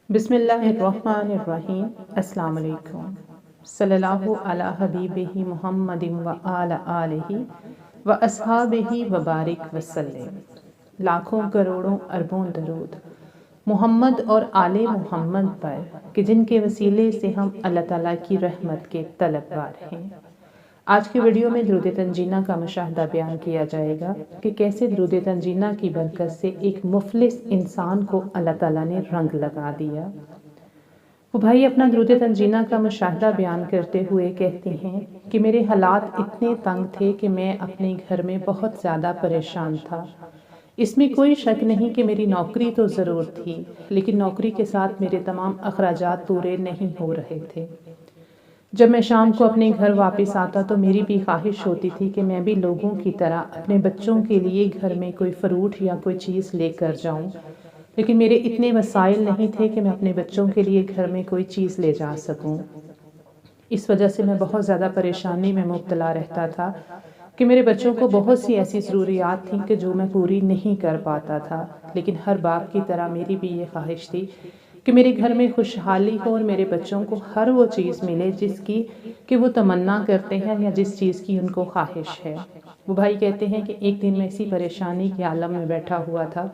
بسم اللہ الرحمن الرحیم۔ السلام علیکم۔ صلی اللہ علی حبیبہ محمد و آل آلہ و اصحابہ و بارک وسلم۔ لاکھوں کروڑوں اربوں درود محمد اور آل محمد پر کہ جن کے وسیلے سے ہم اللہ تعالیٰ کی رحمت کے طلبگار ہیں۔ آج کی ویڈیو میں درود تنجینہ کا مشاہدہ بیان کیا جائے گا کہ کیسے درود تنجینہ کی برکت سے ایک مفلس انسان کو اللہ تعالیٰ نے رنگ لگا دیا۔ وہ بھائی اپنا درود تنجینہ کا مشاہدہ بیان کرتے ہوئے کہتے ہیں کہ میرے حالات اتنے تنگ تھے کہ میں اپنے گھر میں بہت زیادہ پریشان تھا۔ اس میں کوئی شک نہیں کہ میری نوکری تو ضرور تھی، لیکن نوکری کے ساتھ میرے تمام اخراجات پورے نہیں ہو رہے تھے۔ جب میں شام کو اپنے گھر واپس آتا تو میری بھی خواہش ہوتی تھی کہ میں بھی لوگوں کی طرح اپنے بچوں کے لیے گھر میں کوئی فروٹ یا کوئی چیز لے کر جاؤں، لیکن میرے اتنے وسائل نہیں تھے کہ میں اپنے بچوں کے لیے گھر میں کوئی چیز لے جا سکوں۔ اس وجہ سے میں بہت زیادہ پریشانی میں مبتلا رہتا تھا کہ میرے بچوں کو بہت سی ایسی ضروریات تھیں کہ جو میں پوری نہیں کر پاتا تھا، لیکن ہر باپ کی طرح میری بھی یہ خواہش تھی کہ میرے گھر میں خوشحالی ہو اور میرے بچوں کو ہر وہ چیز ملے جس کی کہ وہ تمنا کرتے ہیں یا جس چیز کی ان کو خواہش ہے۔ وہ بھائی کہتے ہیں کہ ایک دن میں اسی پریشانی کے عالم میں بیٹھا ہوا تھا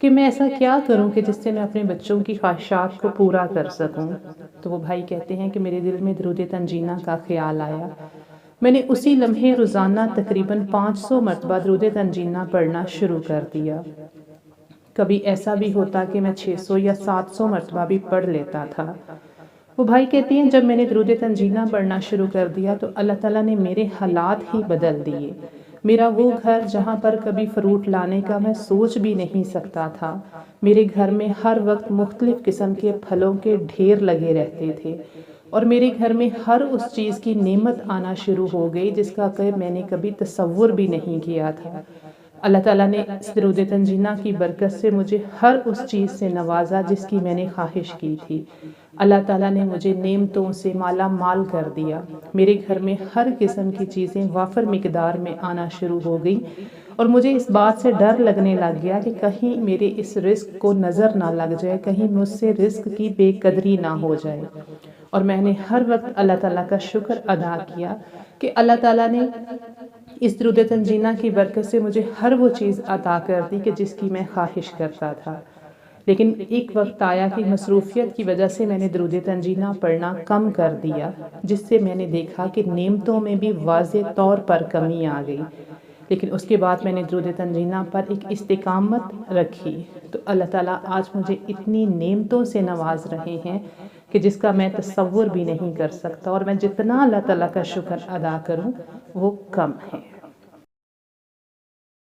کہ میں ایسا کیا کروں کہ جس سے میں اپنے بچوں کی خواہشات کو پورا کر سکوں۔ تو وہ بھائی کہتے ہیں کہ میرے دل میں درود تنجینہ کا خیال آیا۔ میں نے اسی لمحے روزانہ تقریباً 500 مرتبہ درود تنجینہ پڑھنا شروع کر دیا۔ کبھی ایسا بھی ہوتا کہ میں 600 یا 700 مرتبہ بھی پڑھ لیتا تھا۔ وہ بھائی کہتے ہیں جب میں نے درود تنجینہ پڑھنا شروع کر دیا تو اللہ تعالیٰ نے میرے حالات ہی بدل دیے۔ میرا وہ گھر جہاں پر کبھی فروٹ لانے کا میں سوچ بھی نہیں سکتا تھا، میرے گھر میں ہر وقت مختلف قسم کے پھلوں کے ڈھیر لگے رہتے تھے، اور میرے گھر میں ہر اس چیز کی نعمت آنا شروع ہو گئی جس کا کہ میں نے کبھی تصور بھی نہیں کیا تھا۔ اللہ تعالیٰ نے اس درود تنجینہ کی برکت سے مجھے ہر اس چیز سے نوازا جس کی میں نے خواہش کی تھی۔ اللہ تعالیٰ نے مجھے نعمتوں سے مالا مال کر دیا۔ میرے گھر میں ہر قسم کی چیزیں وافر مقدار میں آنا شروع ہو گئی، اور مجھے اس بات سے ڈر لگنے لگ گیا کہ کہیں میرے اس رزق کو نظر نہ لگ جائے، کہیں مجھ سے رزق کی بے قدری نہ ہو جائے۔ اور میں نے ہر وقت اللہ تعالیٰ کا شکر ادا کیا کہ اللہ تعالیٰ نے اس درود تنجینہ کی برکت سے مجھے ہر وہ چیز عطا کر دی کہ جس کی میں خواہش کرتا تھا۔ لیکن ایک وقت آیا کہ مصروفیت کی وجہ سے میں نے درود تنجینہ پڑھنا کم کر دیا، جس سے میں نے دیکھا کہ نعمتوں میں بھی واضح طور پر کمی آ گئی۔ لیکن اس کے بعد میں نے درود تنجینہ پر ایک استقامت رکھی تو اللہ تعالیٰ آج مجھے اتنی نعمتوں سے نواز رہے ہیں کہ جس کا میں تصور بھی نہیں کر سکتا، اور میں جتنا اللہ تعالیٰ کا شکر ادا کروں وہ کم ہے۔